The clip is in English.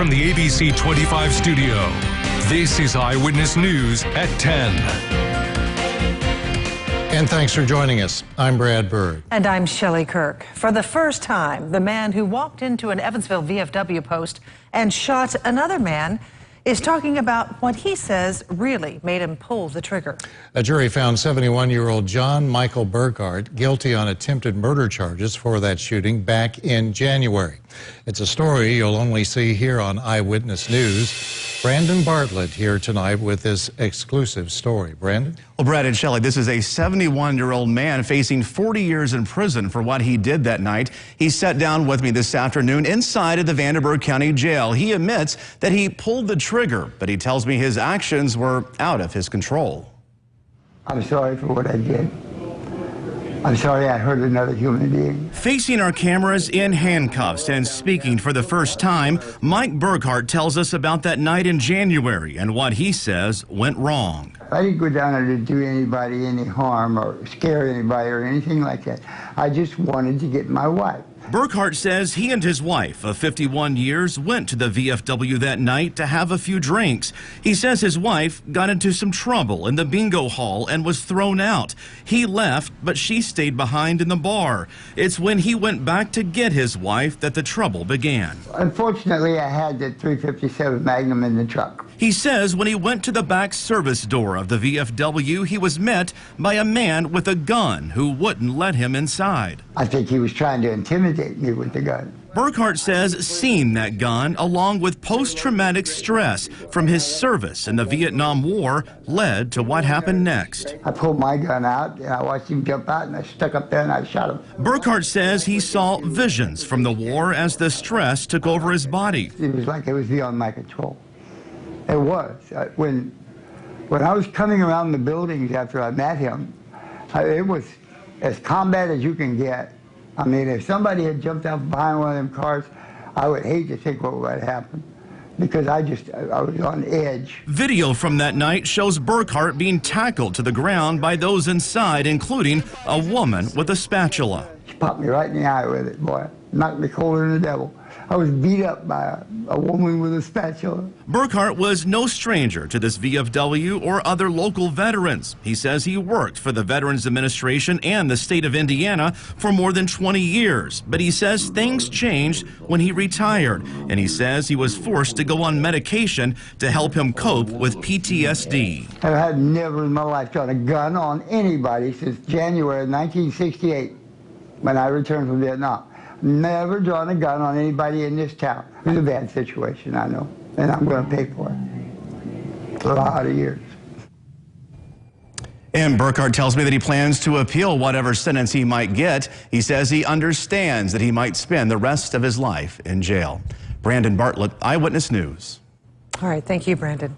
from the ABC 25 studio, this is Eyewitness News at 10. And thanks for joining us. I'm Brad Bird. And I'm Shelley Kirk. For the first time, the man who walked into an Evansville VFW post and shot another man is talking about what he says really made him pull the trigger. A jury found 71-year-old John Michael Burkhart guilty on attempted murder charges for that shooting back in January. It's a story you'll only see here on Eyewitness News. Brandon Bartlett here tonight with this exclusive story. Brandon? Well, Brad and Shelley, this is a 71-year-old man facing 40 years in prison for what he did that night. He sat down with me this afternoon inside of the Vanderburgh County Jail. He admits that he pulled the trigger, but he tells me his actions were out of his control. I'm sorry for what I did. I'm sorry I hurt another human being. Facing our cameras in handcuffs and speaking for the first time, Mike Burkhart tells us about that night in January and what he says went wrong. I didn't go down there to do anybody any harm or scare anybody or anything like that. I just wanted to get my wife. Burkhart says he and his wife of 51 years went to the VFW that night to have a few drinks. He says his wife got into some trouble in the bingo hall and was thrown out. He left, but she stayed behind in the bar. It's when he went back to get his wife that the trouble began. Unfortunately, I had the .357 Magnum in the truck. He says when he went to the back service door of the VFW, he was met by a man with a gun who wouldn't let him inside. I think he was trying to intimidate me with the gun. Burkhart says seeing that gun, along with post-traumatic stress from his service in the Vietnam War, led to what happened next. I pulled my gun out, and I watched him jump out, and I stuck up there, and I shot him. Burkhart says he saw visions from the war as the stress took over his body. It was like it was beyond my control. It was. When I was coming around the buildings after I met him, it was as combat as you can get. I mean, if somebody had jumped out behind one of them cars, I would hate to think what would happen, because I was on edge. Video from that night shows Burkhart being tackled to the ground by those inside, including a woman with a spatula. She popped me right in the eye with it, boy. Knocked me colder than the devil. I was beat up by a woman with a spatula. Burkhart was no stranger to this VFW or other local veterans. He says he worked for the Veterans Administration and the state of Indiana for more than 20 years. But he says things changed when he retired. And he says he was forced to go on medication to help him cope with PTSD. I had never in my life drawn a gun on anybody since January 1968, when I returned from Vietnam. Never drawn a gun on anybody in this town. It was a bad situation, I know, and I'm going to pay for it. A lot of years. And Burkhart tells me that he plans to appeal whatever sentence he might get. He says he understands that he might spend the rest of his life in jail. Brandon Bartlett, Eyewitness News. All right, thank you, Brandon.